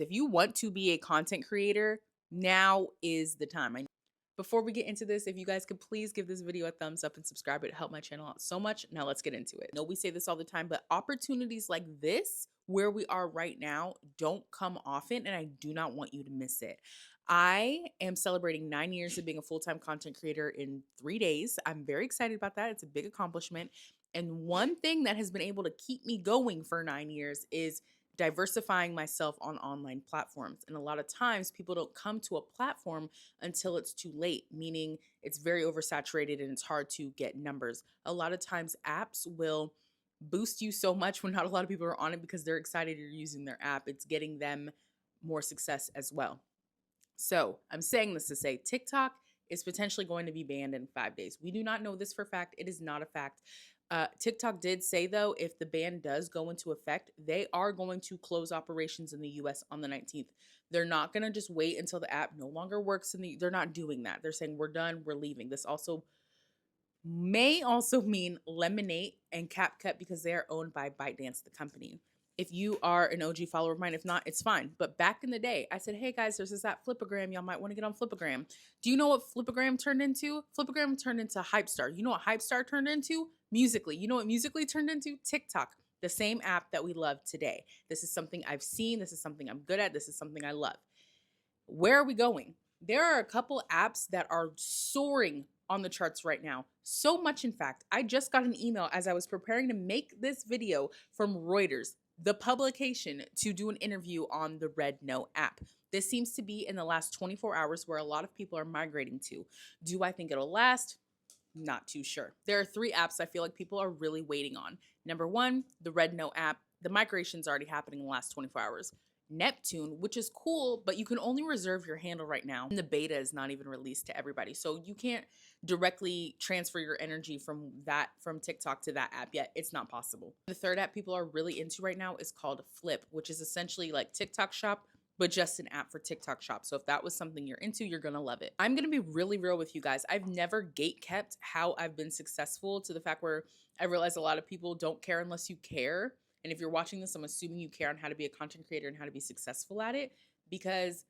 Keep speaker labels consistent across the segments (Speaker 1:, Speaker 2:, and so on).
Speaker 1: If you want to be a content creator, now is the time. Before we get into this, if you guys could please give this video a thumbs up and subscribe, it helped my channel out so much. Now let's get into it. I know we say this all the time, but opportunities like this, where we are right now, don't come often, and I do not want you to miss it. I am celebrating 9 years of being a full-time content creator in 3 days. I'm very excited about that. It's a big accomplishment. And one thing that has been able to keep me going for 9 years is diversifying myself on online platforms. And a lot of times people don't come to a platform until it's too late, meaning it's very oversaturated and it's hard to get numbers. A lot of times apps will boost you so much when not a lot of people are on it because they're excited you're using their app. It's getting them more success as well. So I'm saying this to say TikTok is potentially going to be banned in 5 days. We do not know this for a fact. It is not a fact. TikTok did say, though, if the ban does go into effect, they are going to close operations in the US on the 19th. They're not going to just wait until the app no longer works they're not doing that. They're saying, we're done, we're leaving. This also may also mean Lemonade and CapCut because they are owned by ByteDance, the company. If you are an OG follower of mine, if not, it's fine. But back in the day, I said, hey guys, there's this app Flipagram. Y'all might want to get on Flipagram. Do you know what Flipagram turned into? Flipagram turned into Hypestar. You know what Hypestar turned into? Musical.ly. You know what Musical.ly turned into? TikTok. The same app that we love today. This is something I've seen. This is something I'm good at. This is something I love. Where are we going? There are a couple apps that are soaring on the charts right now. So much, in fact. I just got an email as I was preparing to make this video from Reuters, the publication, to do an interview on the RedNote app. This seems to be in the last 24 hours where a lot of people are migrating to. Do I think it'll last? Not too sure. There are 3 apps I feel like people are really waiting on. Number 1, the RedNote app. The migration's already happening in the last 24 hours. Neptune, which is cool, but you can only reserve your handle right now. And the beta is not even released to everybody. So you can't directly transfer your energy from TikTok to that app yet. It's not possible. The 3rd app people are really into right now is called Flip, which is essentially like TikTok Shop, but just an app for TikTok Shop. So if that was something you're into, you're gonna love it. I'm gonna be really real with you guys. I've never gate kept how I've been successful, to the fact where I realize a lot of people don't care unless you care. And if you're watching this, I'm assuming you care on how to be a content creator and how to be successful at it, because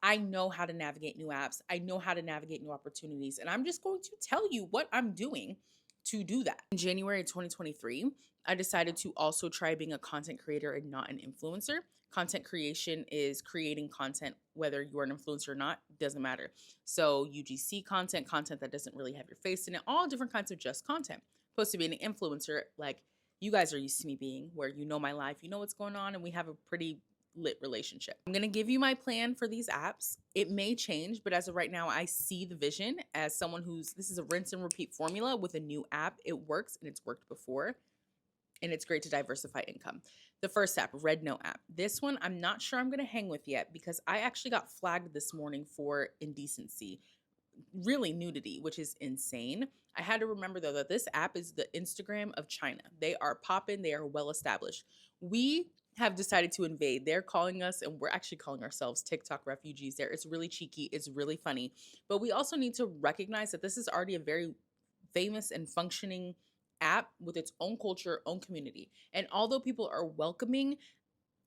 Speaker 1: I know how to navigate new apps. I know how to navigate new opportunities. And I'm just going to tell you what I'm doing to do that. In January 2023, I decided to also try being a content creator and not an influencer. Content creation is creating content, whether you're an influencer or not, doesn't matter. So UGC content, content that doesn't really have your face in it, all different kinds of just content. Supposed to be an influencer, like you guys are used to me being, where you know my life, you know what's going on, and we have a pretty lit relationship. I'm going to give you my plan for these apps. It may change, but as of right now, I see the vision as someone this is a rinse and repeat formula with a new app. It works, and it's worked before, and it's great to diversify income. The first app, RedNote app. This one, I'm not sure I'm going to hang with yet because I actually got flagged this morning for indecency, really nudity, which is insane. I had to remember, though, that this app is the Instagram of China. They are popping. They are well established. We have decided to invade. They're calling us, and we're actually calling ourselves TikTok refugees there. It's really cheeky. It's really funny. But we also need to recognize that this is already a very famous and functioning app with its own culture, own community. And although people are welcoming,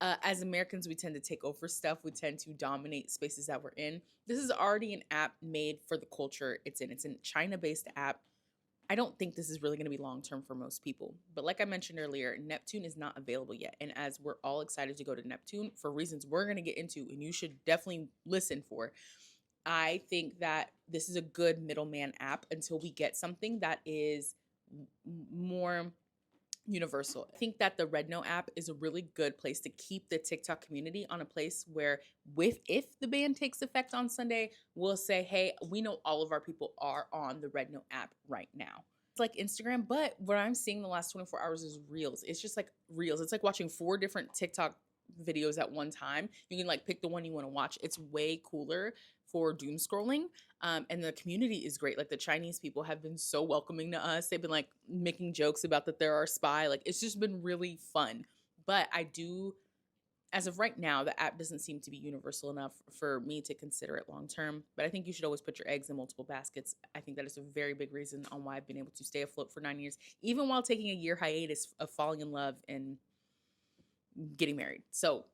Speaker 1: as Americans, we tend to take over stuff. We tend to dominate spaces that we're in. This is already an app made for the culture it's in. It's a China-based app. I don't think this is really going to be long-term for most people. But like I mentioned earlier, Neptune is not available yet. And as we're all excited to go to Neptune for reasons we're going to get into, and you should definitely listen for, I think that this is a good middleman app until we get something that is more universal. I think that the RedNote app is a really good place to keep the TikTok community on a place where if the ban takes effect on Sunday, we'll say, hey, we know all of our people are on the RedNote app right now. It's like Instagram, but what I'm seeing the last 24 hours is Reels. It's just like Reels. It's like watching 4 different TikTok videos at one time. You can like pick the one you want to watch. It's way cooler for doom scrolling. And the community is great. Like the Chinese people have been so welcoming to us. They've been like making jokes about that they're our spy. Like it's just been really fun. But as of right now, the app doesn't seem to be universal enough for me to consider it long term. But I think you should always put your eggs in multiple baskets. I think that is a very big reason on why I've been able to stay afloat for 9 years, even while taking a year hiatus of falling in love and getting married. So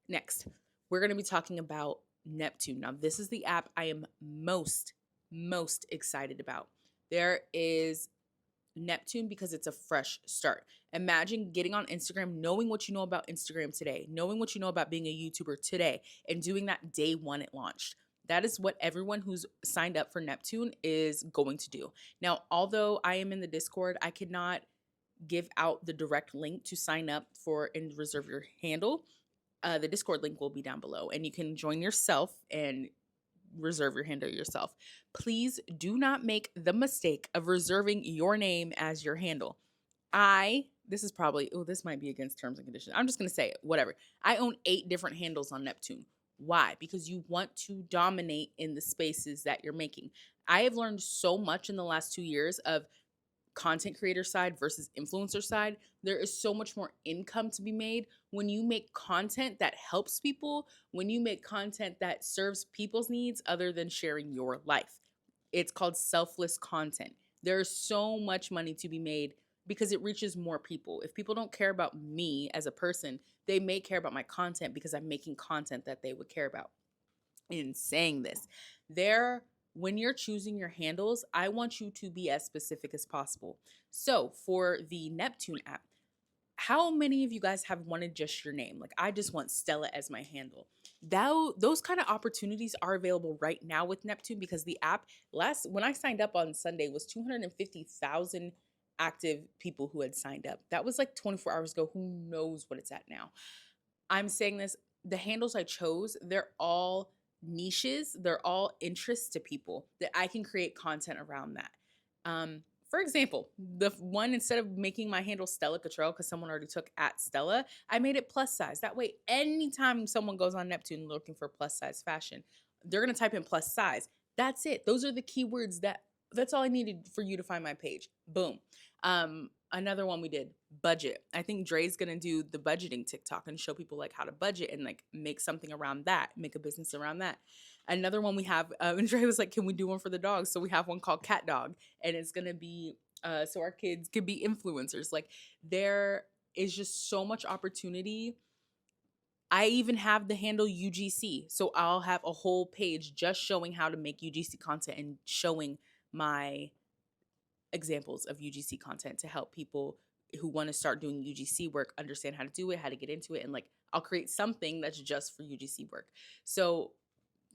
Speaker 1: next, we're going to be talking about Neptune. Now, this is the app I am most excited about. There is Neptune because it's a fresh start. Imagine getting on Instagram, knowing what you know about Instagram today, knowing what you know about being a YouTuber today, and doing that day one it launched. That is what everyone who's signed up for Neptune is going to do. Now, although I am in the Discord, I cannot give out the direct link to sign up for and reserve your handle. The Discord link will be down below, and you can join yourself and reserve your handle yourself. Please do not make the mistake of reserving your name as your handle. This is probably, this might be against terms and conditions. I'm just going to say it, whatever. I own 8 different handles on Neptune. Why? Because you want to dominate in the spaces that you're making. I have learned so much in the last 2 years of content creator side versus influencer side. There is so much more income to be made when you make content that helps people, when you make content that serves people's needs other than sharing your life. It's called selfless content. There's so much money to be made because it reaches more people. If people don't care about me as a person, they may care about my content because I'm making content that they would care about. In saying this, when you're choosing your handles, I want you to be as specific as possible. So for the Neptune app, how many of you guys have wanted just your name? Like, I just want Stella as my handle. Those kind of opportunities are available right now with Neptune because the app, when I signed up on Sunday, was 250,000 active people who had signed up. That was like 24 hours ago. Who knows what it's at now? I'm saying this, the handles I chose, they're all niches, they're all interests to people that I can create content around that. For example, the one, instead of making my handle Stella Kittrell because someone already took at Stella, I made it plus size. That way, anytime someone goes on Neptune looking for plus size fashion, they're gonna type in plus size. That's it. Those are the keywords that's all I needed for you to find my page. Boom. Another one we did, budget. I think Dre's gonna do the budgeting TikTok and show people like how to budget and like make something around that, make a business around that. Another one we have, and Dre was like, can we do one for the dogs? So we have one called Cat Dog, and it's gonna be so our kids could be influencers. Like, there is just so much opportunity. I even have the handle UGC. So I'll have a whole page just showing how to make UGC content and showing my examples of UGC content to help people who want to start doing UGC work understand how to do it, how to get into it. And like, I'll create something that's just for UGC work. So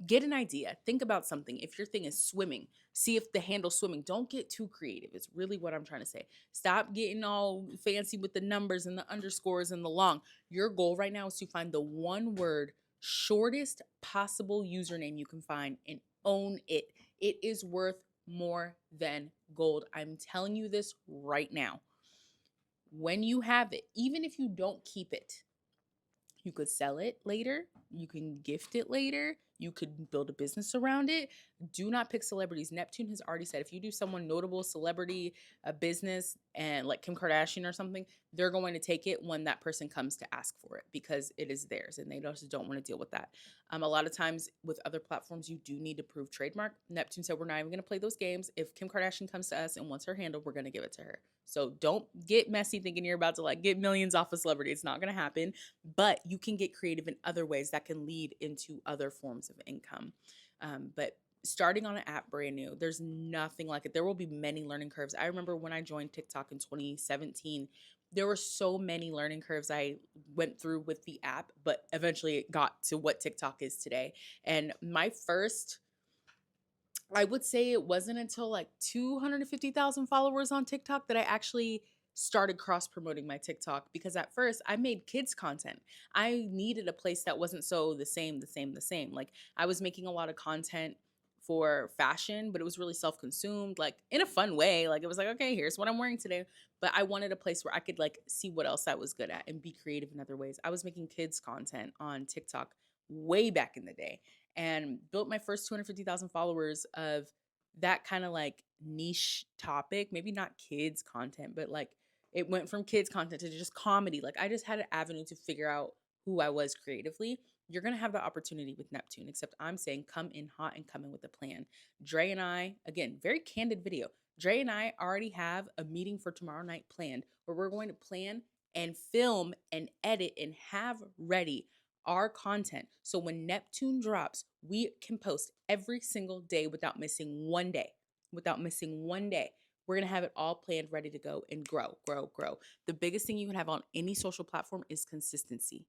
Speaker 1: get an idea. Think about something. If your thing is swimming, see if the handle swimming. Don't get too creative. It's really what I'm trying to say. Stop getting all fancy with the numbers and the underscores and the long. Your goal right now is to find the one word, shortest possible username you can find and own it. It is worth more than gold. I'm telling you this right now. When you have it, even if you don't keep it, you could sell it later. You can gift it later. You could build a business around it. Do not pick celebrities. Neptune has already said if you do someone notable, celebrity, a business, and like Kim Kardashian or something, they're going to take it when that person comes to ask for it because it is theirs and they just don't want to deal with that. A lot of times with other platforms, you do need to prove trademark. Neptune said we're not even going to play those games. If Kim Kardashian comes to us and wants her handle, we're going to give it to her. So don't get messy thinking you're about to like get millions off a celebrity. It's not going to happen, but you can get creative in other ways that can lead into other forms of income. But starting on an app brand new, there's nothing like it. There will be many learning curves. I remember when I joined TikTok in 2017, there were so many learning curves I went through with the app, but eventually it got to what TikTok is today. And I would say it wasn't until like 250,000 followers on TikTok that I actually started cross promoting my TikTok, because at first I made kids content. I needed a place that wasn't so the same. Like, I was making a lot of content for fashion, but it was really self-consumed, like in a fun way. Like, it was like, okay, here's what I'm wearing today. But I wanted a place where I could like see what else I was good at and be creative in other ways. I was making kids content on TikTok way back in the day and built my first 250,000 followers of that kind of like niche topic. Maybe not kids content, but like it went from kids content to just comedy. Like, I just had an avenue to figure out who I was creatively. You're going to have the opportunity with Neptune, except I'm saying come in hot and come in with a plan. Dre and I, again, very candid video. Dre and I already have a meeting for tomorrow night planned where we're going to plan and film and edit and have ready our content. So when Neptune drops, we can post every single day without missing one day. Without missing one day. We're going to have it all planned, ready to go, and grow, grow, grow. The biggest thing you can have on any social platform is consistency.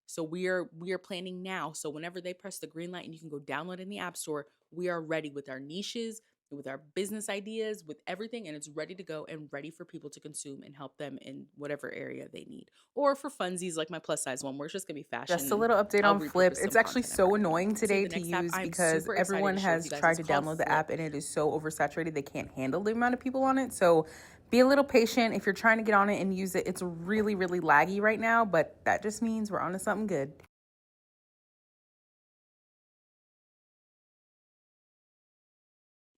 Speaker 1: So we are planning now. So whenever they press the green light and you can go download in the App Store, we are ready with our niches, with our business ideas, with everything, and it's ready to go and ready for people to consume and help them in whatever area they need. Or for funsies like my plus size one, where it's just gonna be fashion.
Speaker 2: Just a little update on Flip. It's actually so annoying today to use because everyone has tried to download the app and it is so oversaturated they can't handle the amount of people on it. So be a little patient if you're trying to get on it and use it. It's really, really laggy right now, but that just means we're on to something good.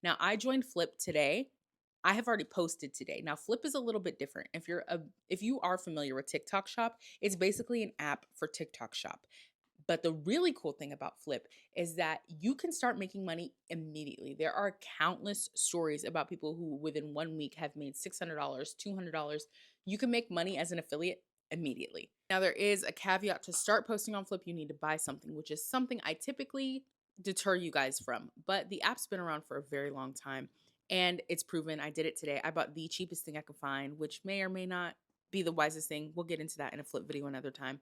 Speaker 1: Now, I joined Flip today. I have already posted today. Now, Flip is a little bit different. If you are familiar with TikTok Shop, it's basically an app for TikTok Shop. But the really cool thing about Flip is that you can start making money immediately. There are countless stories about people who within 1 week have made $600, $200. You can make money as an affiliate immediately. Now, there is a caveat to start posting on Flip. You need to buy something, which is something I typically deter you guys from. But the app's been around for a very long time and it's proven. I did it today. I bought the cheapest thing I could find, which may or may not be the wisest thing. We'll get into that in a Flip video another time.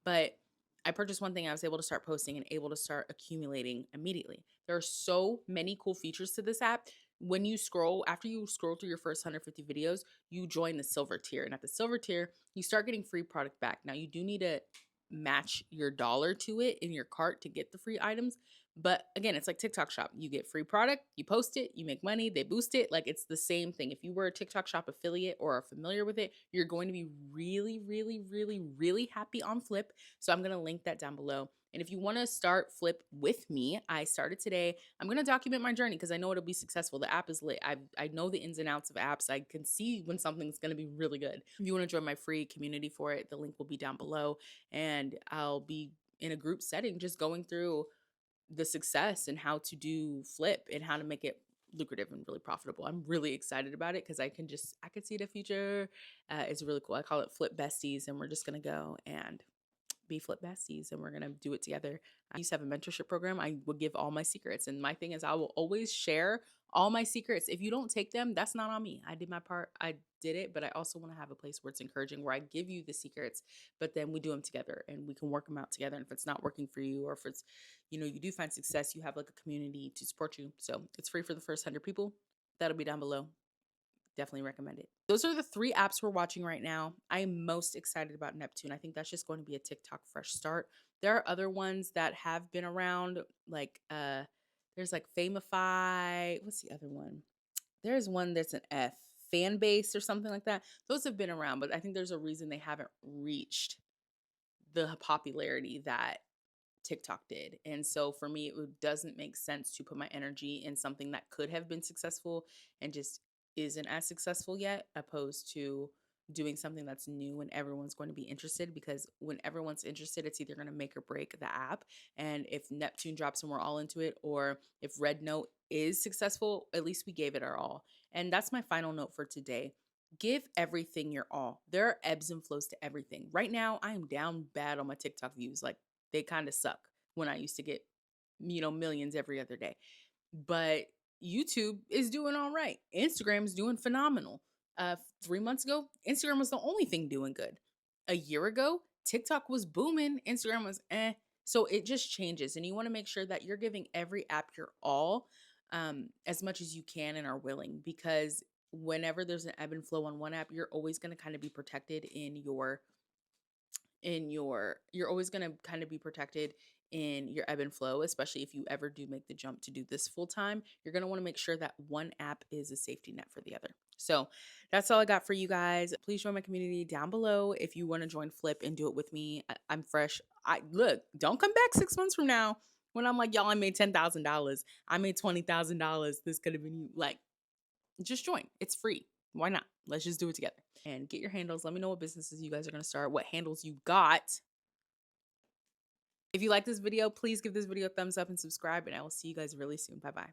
Speaker 1: But I purchased one thing. I was able to start posting and able to start accumulating immediately. There are so many cool features to this app. When you scroll, after you scroll through your first 150 videos, you join the silver tier. And at the silver tier, you start getting free product back. Now, you do need to match your dollar to it in your cart to get the free items. But again, it's like TikTok Shop. You get free product, you post it, you make money, they boost it. Like it's the same thing. If you were a TikTok Shop affiliate or are familiar with it, you're going to be really, really, really, really happy on Flip. So I'm going to link that down below. And if you want to start Flip with me, I started today. I'm going to document my journey because I know it'll be successful. The app is lit. I know the ins and outs of apps. I can see when something's going to be really good. If you want to join my free community for it, the link will be down below. And I'll be in a group setting just going through the success and how to do Flip and how to make it lucrative and really profitable. I'm really excited about it because I can see the future. It's really cool. I call it Flip Besties, and we're just going to go and be Flip Besties and we're going to do it together. I used to have a mentorship program. I would give all my secrets, and my thing is I will always share all my secrets. If you don't take them, that's not on me. I did my part. I did it, but I also want to have a place where it's encouraging, where I give you the secrets, but then we do them together and we can work them out together. And if it's not working for you, or if it's, you do find success, you have like a community to support you. So it's free for the first 100 people. That'll be down below. Definitely recommend it. Those are the 3 apps we're watching right now. I am most excited about Neptune. I think that's just going to be a TikTok fresh start. There are other ones that have been around, like there's like Famify. What's the other one? There's one that's an F, Fan Base or something like that. Those have been around, but I think there's a reason they haven't reached the popularity that TikTok did. And so for me, it doesn't make sense to put my energy in something that could have been successful and just isn't as successful yet, opposed to doing something that's new and everyone's going to be interested, because when everyone's interested, it's either going to make or break the app. And if Neptune drops and we're all into it, or if RedNote is successful, at least we gave it our all. And that's my final note for today. Give everything your all. There are ebbs and flows to everything. Right now, I am down bad on my TikTok views. Like, they kind of suck when I used to get, millions every other day. But YouTube is doing all right. Instagram is doing phenomenal. 3 months ago, Instagram was the only thing doing good. A year ago, TikTok was booming. Instagram was eh. So it just changes. And you want to make sure that you're giving every app your all, as much as you can and are willing. Because whenever there's an ebb and flow on one app, you're always going to kind of be protected you're always going to kind of be protected in your ebb and flow, especially if you ever do make the jump to do this full time. You're going to want to make sure that one app is a safety net for the other. So that's all I got for you guys. Please join my community down below if you want to join Flip and do it with me. I'm fresh. Don't come back 6 months from now when I'm like, y'all, I made $10,000. I made $20,000. This could have been you. Like, just join. It's free. Why not? Let's just do it together. And get your handles. Let me know what businesses you guys are going to start, what handles you got. If you like this video, please give this video a thumbs up and subscribe, and I will see you guys really soon. Bye-bye.